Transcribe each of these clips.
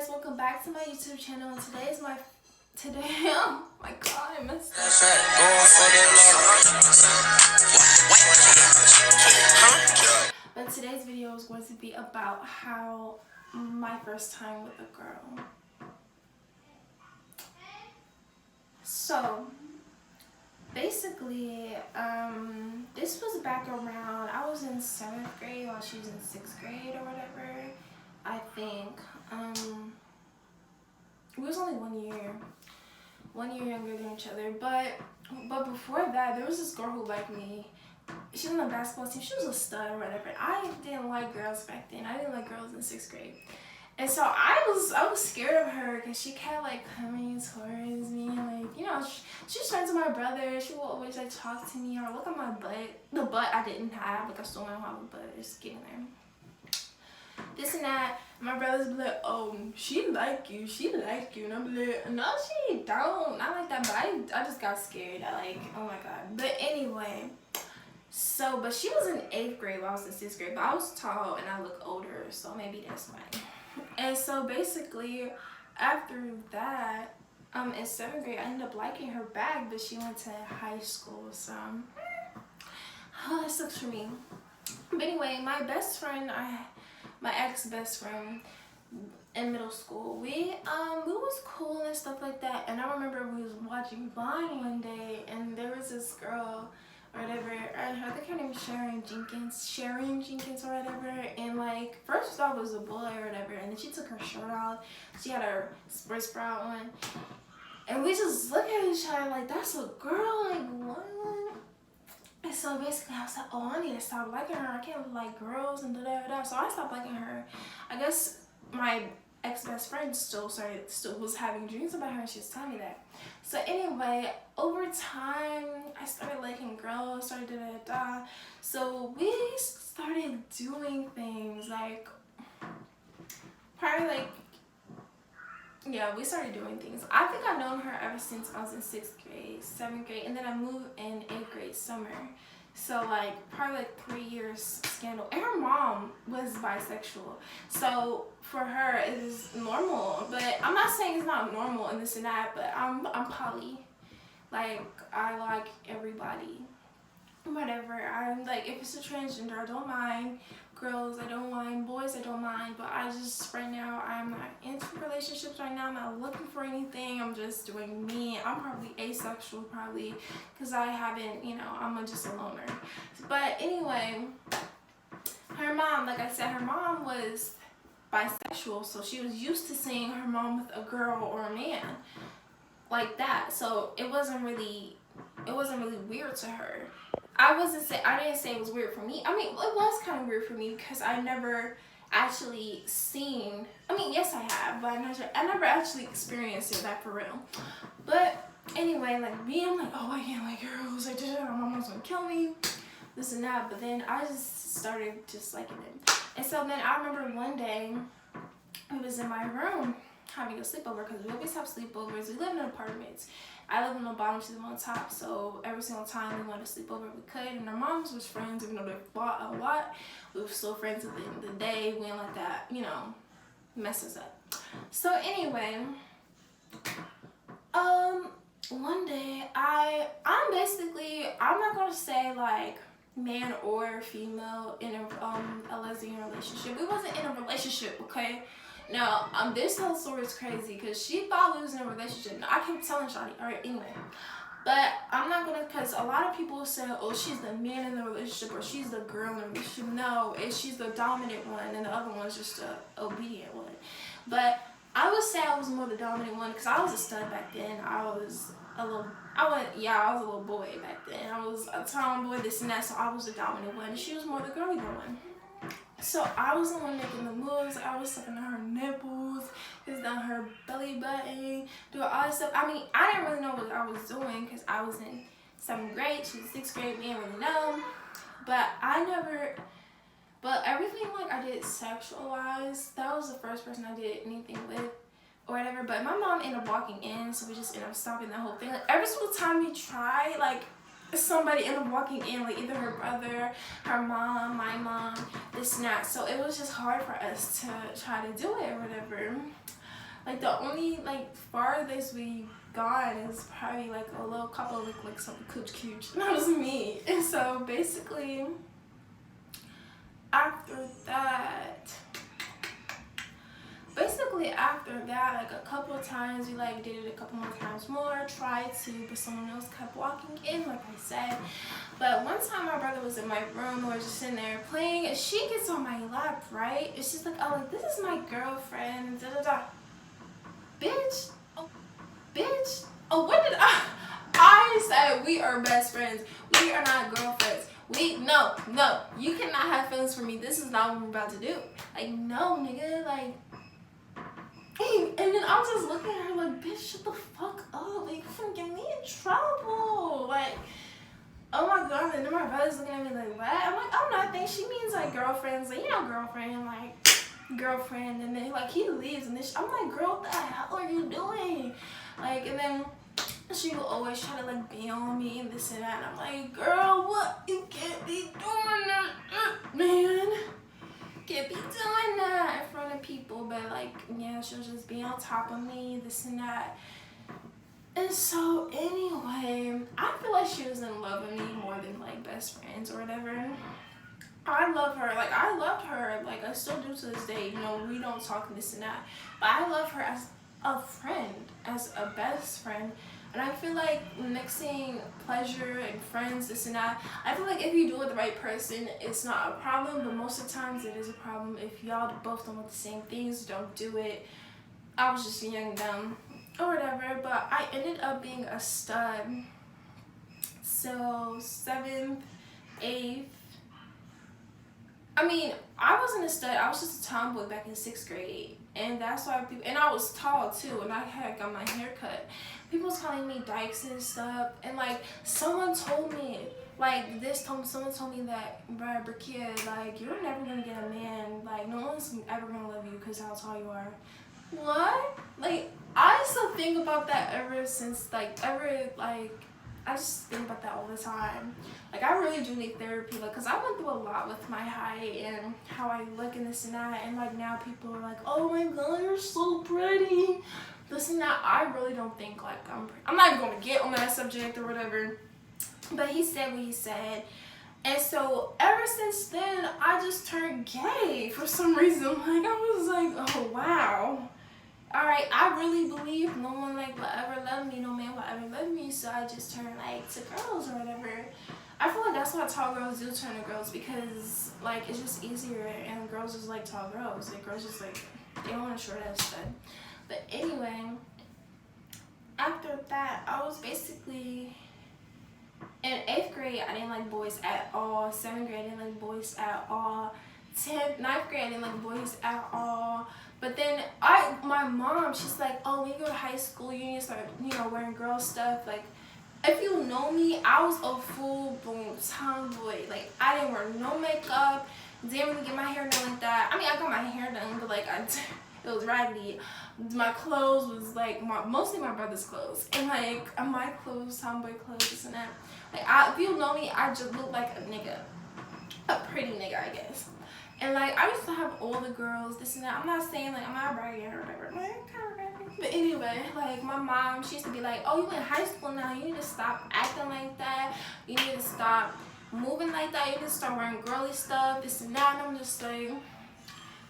welcome back to my YouTube channel. And oh my god, I messed up. But today's video is going to be about how my first time with a girl. So basically, this was back around, I was in 7th grade while she was in 6th grade or whatever, I think. We was only 1 year younger than each other, but before that, there was this girl who liked me. She was on the basketball team. She was a stud or whatever. I didn't like girls back then. I didn't like girls in 6th grade. And so I was scared of her because she kept like coming towards me, like, you know, she's friends with my brother. She will always like talk to me or look at my butt. The butt I didn't have, like I still don't have a butt. It's getting there. This and that. My brothers be like, oh, she like you. And I'm like, no, she don't. Not like that, but I just got scared. I like, oh my god. But anyway, so, but she was in 8th grade while I was in 6th grade, but I was tall and I look older, so maybe that's why. And so basically, after that, in 7th grade, I ended up liking her back, but she went to high school, so that sucks for me. But anyway, my best friend, my ex-best friend in middle school, we was cool and stuff like that. And I remember we was watching Vine one day, and there was this girl or whatever, I think her name was Sharon Jenkins or whatever, and like first I thought it was a boy or whatever, and then she took her shirt off, she had her sports bra on, and we just look at each other like, that's a girl, like what? And so basically I was like, oh, I need to stop liking her, I can't like girls and da-da-da. So I stopped liking her. I guess my ex-best friend still was having dreams about her, and she was telling me that. So anyway, over time I started liking girls, started da-da-da. So we started doing things like, probably like, yeah, we started doing things. I think I've known her ever since I was in 6th grade, 7th grade, and then I moved in 8th grade summer. So like probably like 3 years scandal. And her mom was bisexual. So for her it is normal. But I'm not saying it's not normal and this and that, but I'm poly. Like I like everybody. Whatever. I'm like, if it's a transgender, I don't mind. Girls, I don't mind. Boys, I don't mind. But I just, right now, I'm not into relationships right now. I'm not looking for anything. I'm just doing me. I'm probably asexual, probably, because I haven't, you know, I'm just a loner. But anyway, her mom, like I said, her mom was bisexual, so she was used to seeing her mom with a girl or a man like that. So it wasn't really weird to her. I didn't say it was weird for me. I mean, it was kind of weird for me because I never actually seen, I mean, yes I have, but I never actually experienced it, like for real. But anyway, like me, I'm like, oh, I can't like girls, like my mom's gonna kill me, this and that. But then I just started just liking it. And so then I remember one day, we was in my room having a sleepover, because we always have sleepovers. We live in apartments. I live on the bottom, she live on top, so every single time we wanted to sleep over, we could. And our moms was friends, even though they fought a lot, we were still friends at the end of the day. We didn't let that, you know, mess us up. So anyway, one day I'm not gonna say like man or female in a lesbian relationship. We wasn't in a relationship, okay? Now, this whole story is crazy because she thought we was in a relationship. Now, I kept telling Shawty, alright, anyway. But I'm not gonna, because a lot of people say, oh, she's the man in the relationship or she's the girl in the relationship. No, she's the dominant one and the other one's just the obedient one. But I would say I was more the dominant one because I was a stud back then. I was a little boy back then. I was a tomboy, this and that, so I was the dominant one. And she was more the girly one. So I was the one making the moves. I was sucking on her nipples, just down her belly button, doing all that stuff. I mean, I didn't really know what I was doing because I was in 7th grade. She was 6th grade. We didn't really know. But everything like I did sexualized. That was the first person I did anything with or whatever. But my mom ended up walking in, so we just ended up stopping that whole thing. Like every single time we tried, like somebody ended up walking in, like either her brother, her mom, my mom, this and that. So it was just hard for us to try to do it or whatever. Like the only like farthest we gone is probably like a little couple like some cooch. That was me. And so basically after that, like a couple of times, we like did it a couple more times more, tried to, but someone else kept walking in, like I said. But one time my brother was in my room, we were just sitting there playing, and she gets on my lap, right? It's just like, oh, like, this is my girlfriend, da da da. Bitch, oh, what did I said we are best friends. We are not girlfriends. No, you cannot have feelings for me. This is not what we're about to do. Like, no, nigga, like, hey, and then I was just looking at her like, bitch, shut the fuck up. Like, you finna get me in trouble. Like, oh my god. And then my brother's looking at me like, what? I'm like, oh no, I think she means like girlfriends. Like, you know, girlfriend, like, girlfriend. And then, like, he leaves. And then I'm like, girl, what the hell are you doing? Like, and then she will always try to, like, be on me and this and that. And I'm like, girl, what? You can't be doing that, man. Can't be doing that in front of people, but like, yeah, she'll just be on top of me, this and that. And so anyway, I feel like she was in love with me more than like best friends or whatever. I love her, like I loved her, like I still do to this day, you know, we don't talk this and that, but I love her as a friend, as a best friend. And I feel like mixing pleasure and friends, this and that, I feel like if you do it with the right person, it's not a problem, but most of the times it is a problem. If y'all both don't want the same things, don't do it. I was just young, dumb, or whatever, but I ended up being a stud. So 7th, 8th, I mean, I wasn't a stud, I was just a tomboy back in 6th grade. And that's why people, and I was tall too, and I had got my hair cut. People was calling me dykes and stuff, and like someone told me, like someone told me that, bruh, Brakia, like you're never gonna get a man, like no one's ever gonna love you because how tall you are. What? Like I still think about that I just think about that all the time. Like I really do need therapy, like, cause I went through a lot with my height and how I look and this and that, and like now people are like, oh my god, you're so pretty, this and that. I really don't think like I'm not even gonna get on that subject or whatever, but he said what he said, and so ever since then I just turned gay for some reason. Like I was like, oh wow. Alright, I really believe no one like will ever love me, no man will ever love me, so I just turn like to girls or whatever. I feel like that's why tall girls do turn to girls, because like it's just easier, and girls just like tall girls. Like girls just like, they don't want a short ass stud. But anyway, after that I was basically in 8th grade. I didn't like boys at all. 7th grade I didn't like boys at all. 9th grade I didn't like boys at all. But then my mom, she's like, oh, when you go to high school, you need to start, you know, wearing girl stuff. Like, if you know me, I was a full-blown tomboy. Like, I didn't wear no makeup, didn't really get my hair done like that. I mean, I got my hair done, but like, it was raggedy. My clothes was like, mostly my brother's clothes. And like, my clothes, tomboy clothes, this and that. Like, if you know me, I just look like a nigga. A pretty nigga, I guess. And like I used to have all the girls, this and that. I'm not saying like I'm not bragging or whatever. But anyway, like my mom, she used to be like, oh, you in high school now, you need to stop acting like that. You need to stop moving like that. You need to start wearing girly stuff, this and that. And I'm just like,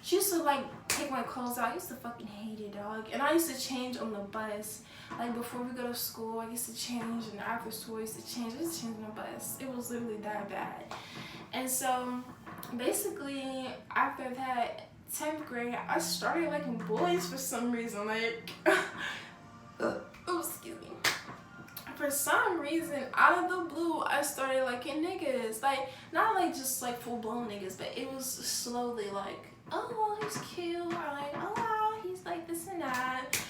she used to like take my clothes out. I used to fucking hate it, dog. And I used to change on the bus. Like before we go to school, I used to change, and after school I used to change. I used to change on the bus. It was literally that bad. And so basically after that, 10th grade, I started liking boys for some reason. Like oh, excuse me. For some reason, out of the blue, I started liking niggas. Like not like just like full-blown niggas, but it was slowly like, oh, he's cute, or like, oh wow, he's like this and that.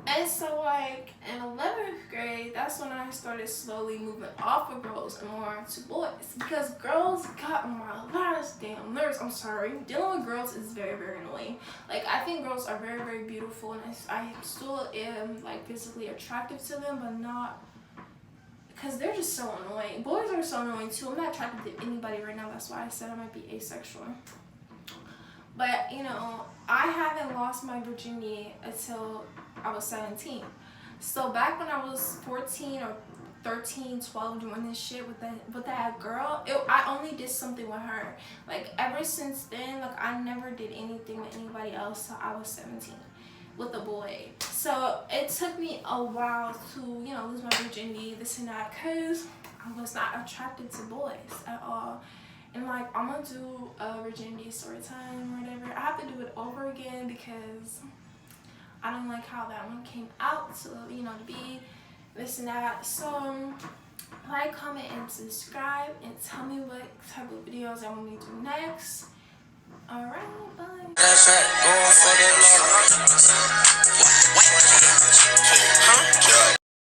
And so like in 11th grade, that's when I started slowly moving off of girls and more to boys, because girls got on my last damn nerves. I'm sorry, dealing with girls is very, very annoying. Like I think girls are very, very beautiful, and I still am like physically attracted to them, but not, because they're just so annoying. Boys are so annoying too. I'm not attracted to anybody right now. That's why I said I might be asexual. But you know, I haven't lost my virginity until I was 17. So back when I was 14 or 13, 12, doing this shit with that girl, I only did something with her. Like ever since then, like I never did anything with anybody else till I was 17 with a boy. So it took me a while to, you know, lose my virginity, this and that, cause I was not attracted to boys at all. And like I'm gonna do a virginity story time or whatever. I have to do it over again because I don't like how that one came out to, you know, to be this and that. So like, comment, and subscribe, and tell me what type of videos I want me to do next. Alright, bye. That's right, going for the love. Huh?